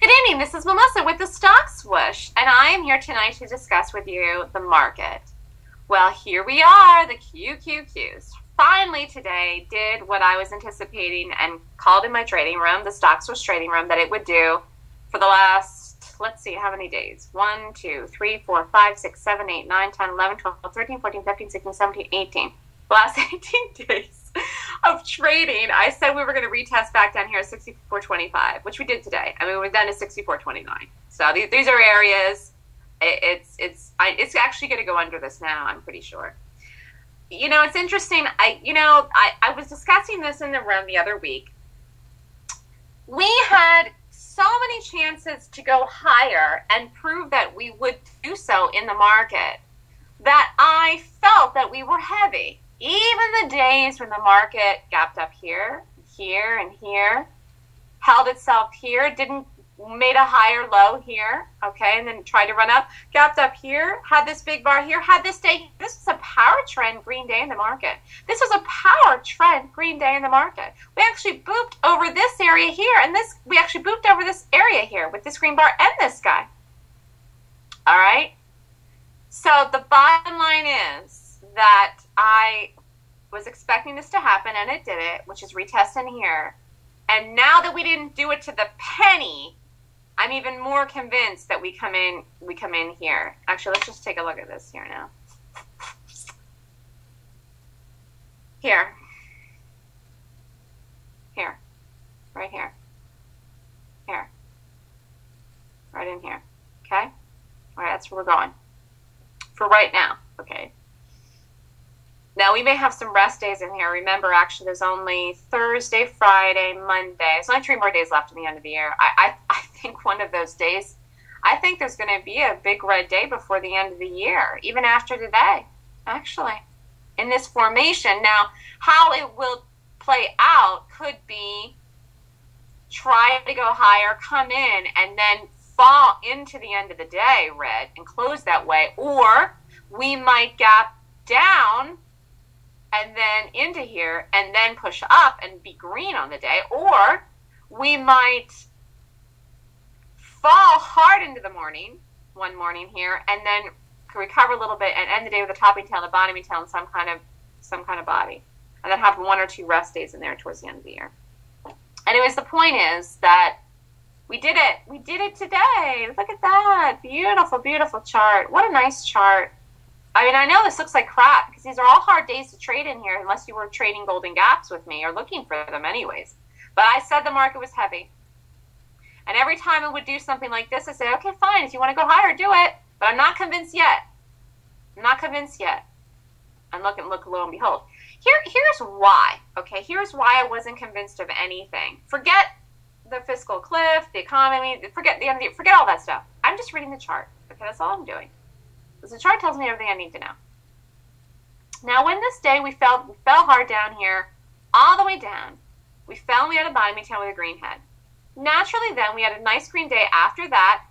Good evening, this is Melissa with the Stock Swoosh, and I am here tonight to discuss with you the market. Well, here we are, the QQQs. Finally today did what I was anticipating and called in my trading room, the Stock Swoosh trading room, that it would do for the last, let's see, how many days? 1, 2, 3, 4, 5, 6, 7, 8, 9, 10, 11, 12, 13, 14, 15, 16, 17, 18. The last 18 days of trading, I said we were going to retest back down here at 64.25, which we did today. I mean, we're down to 64.29. So these are areas. It's actually going to go under this now, I'm pretty sure. You know, it's interesting. I was discussing this in the room the other week. We had so many chances to go higher and prove that we would do so in the market that I felt that we were heavy. Even the days when the market gapped up here, here, and here, held itself here, made a higher low here, okay, and then tried to run up, gapped up here, had this big bar here, had this day. This was a power trend green day in the market. This was a power trend green day in the market. We actually booped over this area here, and we actually booped over this area here with this green bar and this guy. All right? So the bottom line is that I was expecting this to happen, and it did it, which is retest in here. And now that we didn't do it to the penny, I'm even more convinced that we come in here. Actually, let's just take a look at this here now. Here. Here. Right here. Here. Right in here. Okay? All right, that's where we're going. For right now, okay? Now, we may have some rest days in here. Remember, actually, there's only Thursday, Friday, Monday. There's only 3 more days left in the end of the year. I think one of those days, I think there's going to be a big red day before the end of the year, even after today, actually, in this formation. Now, how it will play out could be try to go higher, come in, and then fall into the end of the day red and close that way. Or we might gap down and then into here, and then push up and be green on the day. Or we might fall hard into the morning, one morning here, and then recover a little bit and end the day with a topping tail and a bottoming tail and some kind of body. And then have 1 or 2 rest days in there towards the end of the year. Anyways, the point is that we did it. We did it today. Look at that. Beautiful, beautiful chart. What a nice chart. I mean, I know this looks like crap because these are all hard days to trade in here unless you were trading golden gaps with me or looking for them anyways. But I said the market was heavy. And every time it would do something like this, I say, okay, fine. If you want to go higher, do it. But I'm not convinced yet. I'm not convinced yet. And look, lo and behold. Here's why, okay? Here's why I wasn't convinced of anything. Forget the fiscal cliff, the economy, forget all that stuff. I'm just reading the chart, okay? That's all I'm doing. The chart tells me everything I need to know. Now, when this day we fell hard down here, all the way down. We fell and we had a bottoming tail with a green head. Naturally, then, we had a nice green day after that,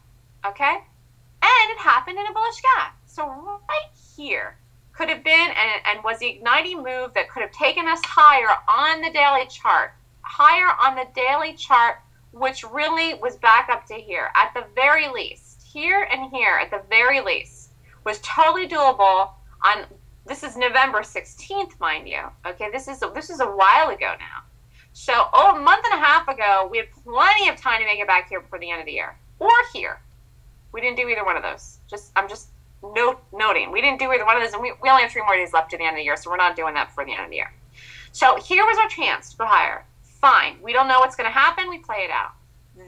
okay? And it happened in a bullish gap. So right here could have been and was the igniting move that could have taken us higher on the daily chart. Higher on the daily chart, which really was back up to here. At the very least, here and here, at the very least, was totally doable on, this is November 16th, mind you. Okay, this is a while ago now. So, a month and a half ago, we had plenty of time to make it back here before the end of the year. Or here. We didn't do either one of those. I'm just noting. We didn't do either one of those, and we only have 3 more days left to the end of the year, so we're not doing that before the end of the year. So, here was our chance to go higher. Fine. We don't know what's going to happen. We play it out.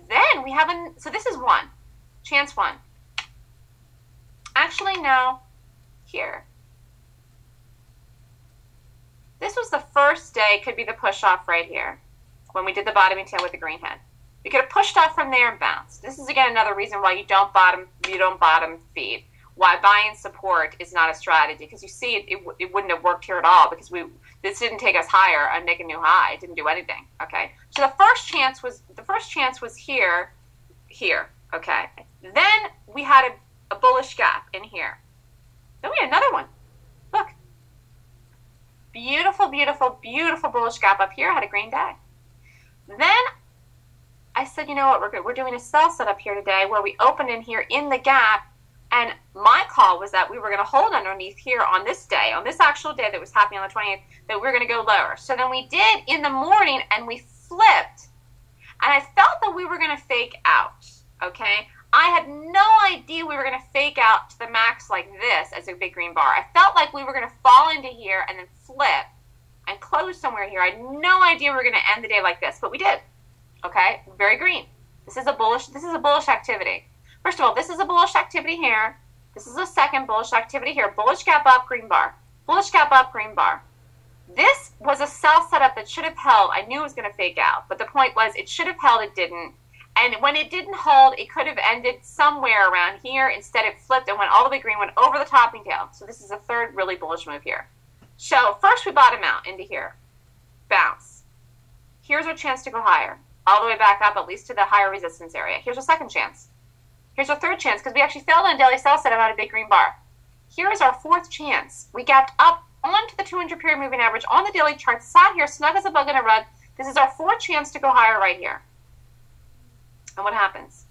Then we have so this is 1. Chance 1. Actually, no. Here. This was the first day, could be the push-off right here, when we did the bottoming tail with the green head. We could have pushed off from there and bounced. This is, again, another reason why you don't bottom feed. Why buying support is not a strategy. Because you see, it wouldn't have worked here at all, because this didn't take us higher and make a new high. It didn't do anything, okay? So the first chance was here, okay? Then we had a bullish gap in here. Then we had another one. Look. Beautiful, beautiful, beautiful bullish gap up here. Had a green day. Then I said, you know what, we're doing a sell setup here today where we open in here in the gap, and my call was that we were going to hold underneath here on this day, on this actual day that was happening on the 28th, that we were going to go lower. So then we did in the morning, and we flipped, and I felt that we were going to fake out, okay? I had no idea we were going to fake out to the max like this as a big green bar. I felt like we were going to fall into here and then flip and close somewhere here. I had no idea we were going to end the day like this, but we did. Okay, very green. This is a bullish activity. First of all, this is a bullish activity here. This is a second bullish activity here. Bullish gap up, green bar. Bullish gap up, green bar. This was a sell setup that should have held. I knew it was going to fake out, but the point was it should have held, it didn't. And when it didn't hold, it could have ended somewhere around here. Instead, it flipped and went all the way green, went over the topping tail. So this is a third really bullish move here. So first we bottom out into here. Bounce. Here's our chance to go higher. All the way back up, at least to the higher resistance area. Here's our second chance. Here's our third chance, because we actually failed on a daily sell setup out a big green bar. Here's our fourth chance. We gapped up onto the 200 period moving average on the daily chart, sat here, snug as a bug in a rug. This is our fourth chance to go higher right here. And what happens?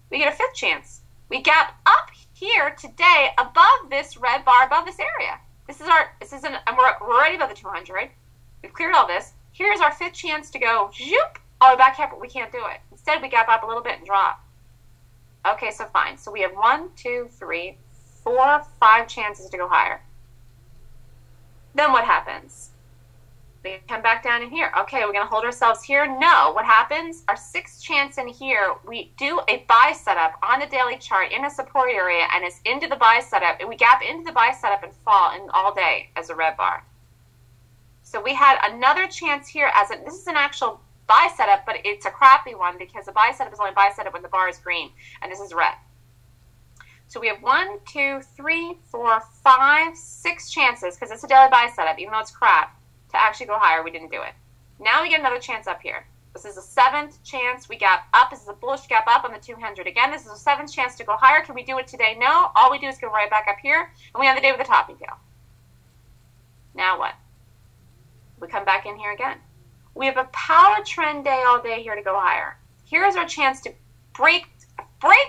We get a fifth chance. We gap up here today above this red bar, above this area. And we're already above the 200. We've cleared all this. Here's our fifth chance to go, zoop, all the way back here, but we can't do it. Instead, we gap up a little bit and drop. Okay, so fine. So we have 1, 2, 3, 4, 5 chances to go higher. Then what happens? We come back down in here. Okay, we're going to hold ourselves here. No. What happens? Our sixth chance in here, we do a buy setup on the daily chart in a support area, and it's into the buy setup. And we gap into the buy setup and fall in all day as a red bar. So we had another chance here this is an actual buy setup, but it's a crappy one because the buy setup is only buy setup when the bar is green, and this is red. So we have 1, 2, 3, 4, 5, 6 chances, because it's a daily buy setup, even though it's crap, to actually go higher. We didn't do it. Now we get another chance up here. This is a seventh chance. We gap up. This is a bullish gap up on the 200. Again, this is a seventh chance to go higher. Can we do it today? No. All we do is go right back up here, and we end the day with a topping tail. Now what? We come back in here again. We have a power trend day all day here to go higher. Here's our chance to break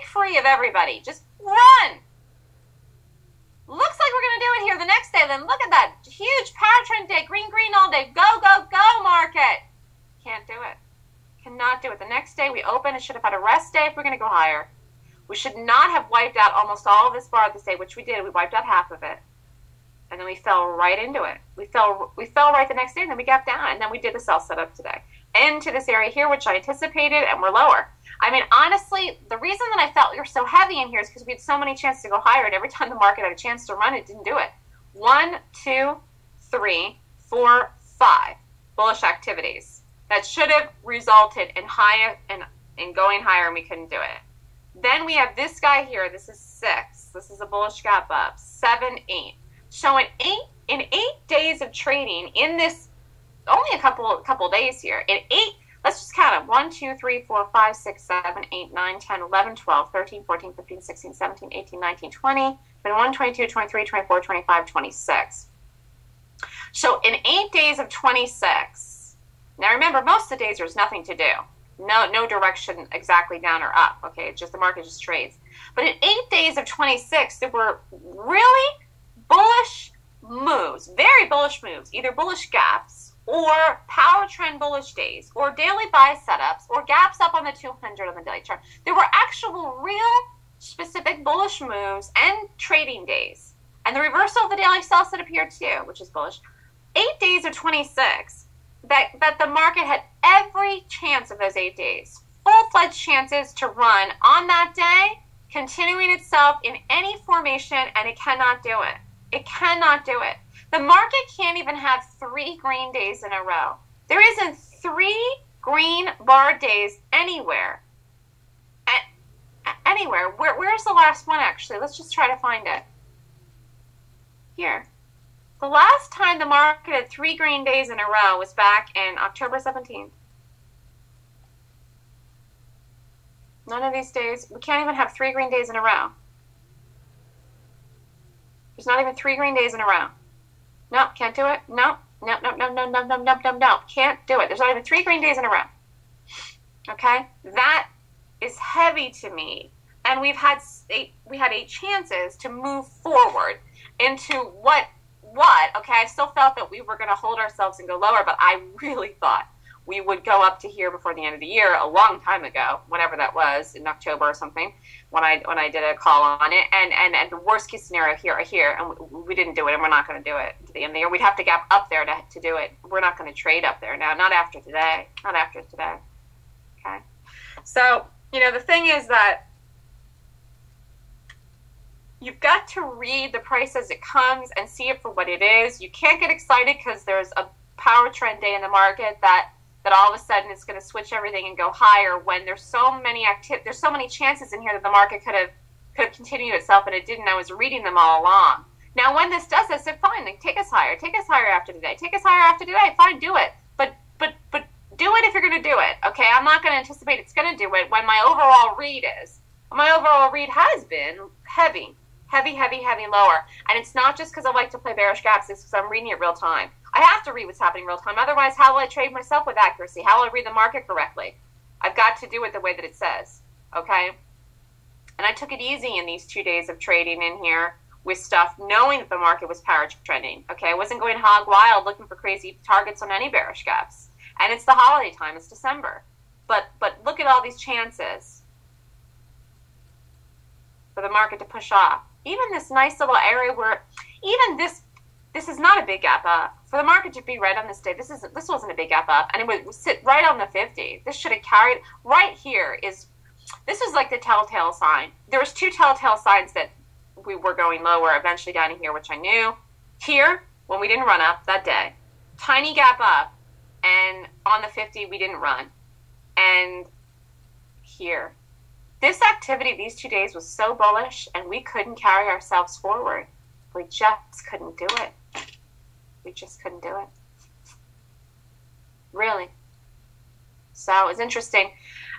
free of everybody. Just run. Looks like we're going to do it here the next day. Then look at that huge power trend day, green all day. Go, go, go, market. Can't do it. Cannot do it. The next day we open. It should have had a rest day if we're going to go higher. We should not have wiped out almost all of this bar this day, which we did. We wiped out half of it. And then we fell right into it. We fell right the next day, and then we gapped down, and then we did the sell setup today into this area here, which I anticipated, and we're lower. I mean, honestly, the reason that I felt we were so heavy in here is because we had so many chances to go higher, and every time the market had a chance to run, it didn't do it. 1, 2, 3, 4, 5 bullish activities that should have resulted in going higher, and we couldn't do it. Then we have this guy here. This is 6. This is a bullish gap up. 7, 8. So in 8 days of trading, in this only a couple days here, in 8, let's just count them. 1, 2, 3, 4, 5, 6, 7, 8, 9, 10, 11, 12, 13, 14, 15, 16, 17, 18, 19, 20, 21, 22, 23, 24, 25, 26. So in 8 days of 26, now remember, most of the days there's nothing to do. No direction exactly down or up. Okay, it's just the market just trades. But in 8 days of 26, there were really bullish moves, very bullish moves, either bullish gaps or power trend bullish days or daily buy setups or gaps up on the 200 on the daily chart. There were actual real specific bullish moves and trading days. And the reversal of the daily sell setup here too, which is bullish. 8 days of 26, that the market had every chance of those 8 days, full-fledged chances to run on that day, continuing itself in any formation, and it cannot do it. It cannot do it. The market can't even have 3 green days in a row. There isn't 3 green bar days anywhere. Anywhere. Where's the last one, actually? Let's just try to find it. Here. The last time the market had 3 green days in a row was back in October 17th. None of these days. We can't even have 3 green days in a row. There's not even 3 green days in a row. Nope, can't do it. Nope. Nope. Can't do it. There's not even 3 green days in a row. Okay? That is heavy to me. And we had 8 chances to move forward into what, okay, I still felt that we were going to hold ourselves and go lower, but I really thought we would go up to here before the end of the year a long time ago, whenever that was, in October or something, when I did a call on it, and the worst case scenario here, and we didn't do it, and we're not going to do it to the end of the year. We'd have to gap up there to do it. We're not going to trade up there now, not after today, okay? So, the thing is that you've got to read the price as it comes and see it for what it is. You can't get excited because there's a power trend day in the market that all of a sudden it's going to switch everything and go higher when there's so many chances in here that the market could have continued itself, and it didn't. I was reading them all along. Now, when this does this, it's fine. Like, take us higher after today. Take us higher after today. Fine, do it. But do it if you're going to do it. Okay, I'm not going to anticipate it's going to do it when my overall read is. My overall read has been heavy lower. And it's not just because I like to play bearish gaps, it's because I'm reading it real time. I have to read what's happening real time. Otherwise, how will I trade myself with accuracy? How will I read the market correctly? I've got to do it the way that it says, okay? And I took it easy in these 2 days of trading in here with stuff, knowing that the market was power trending, okay? I wasn't going hog wild looking for crazy targets on any bearish gaps. And it's the holiday time. It's December. But look at all these chances for the market to push off. Even this nice little area where, even this is not a big gap up. For the market to be right on this day, this wasn't a big gap up, and it would sit right on the 50. This should have carried. Right here this was like the telltale sign. There was 2 telltale signs that we were going lower, eventually down here, which I knew. Here, when we didn't run up that day, tiny gap up, and on the 50 we didn't run. And here, this activity these 2 days was so bullish, and we couldn't carry ourselves forward. We just couldn't do it. We just couldn't do it. Really. So it's interesting.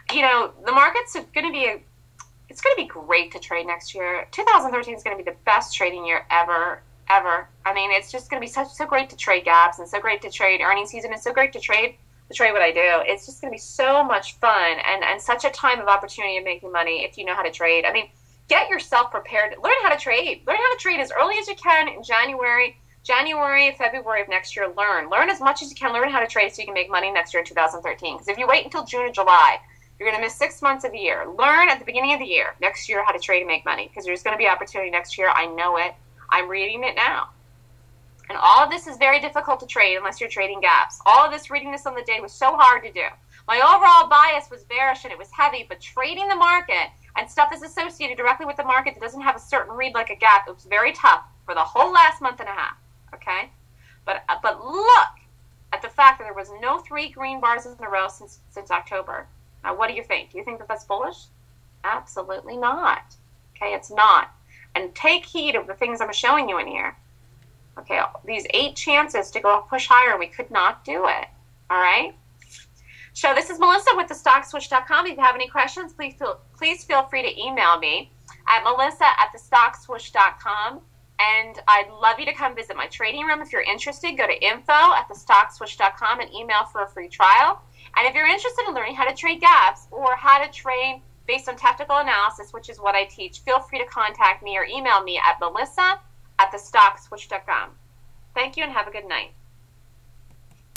The market's going to be it's going to be great to trade next year. 2013 is going to be the best trading year ever. I mean, it's just going to be so great to trade gaps, and so great to trade earnings season, and so great to trade what I do. It's just going to be so much fun and such a time of opportunity of making money if you know how to trade. I mean, get yourself prepared. Learn how to trade. Learn how to trade as early as you can in January, February of next year. Learn as much as you can. Learn how to trade so you can make money next year in 2013. Because if you wait until June or July, you're going to miss 6 months of the year. Learn at the beginning of the year, next year, how to trade and make money. Because there's going to be opportunity next year. I know it. I'm reading it now. And all of this is very difficult to trade unless you're trading gaps. All of this, reading this on the day, was so hard to do. My overall bias was bearish and it was heavy, but trading the market and stuff that's associated directly with the market that doesn't have a certain read like a gap, it was very tough for the whole last month and a half, okay? But look at the fact that there was no 3 green bars in a row since October. Now, what do you think? Do you think that that's bullish? Absolutely not, okay? It's not. And take heed of the things I'm showing you in here. Okay, these 8 chances to go push higher, we could not do it, all right? So this is Melissa with thestockswoosh.com. If you have any questions, please feel free to email me at melissa@thestockswoosh.com. And I'd love you to come visit my trading room. If you're interested, go to info@thestockswoosh.com and email for a free trial. And if you're interested in learning how to trade gaps or how to trade based on technical analysis, which is what I teach, feel free to contact me or email me at melissa@thestockswoosh.com. Thank you and have a good night.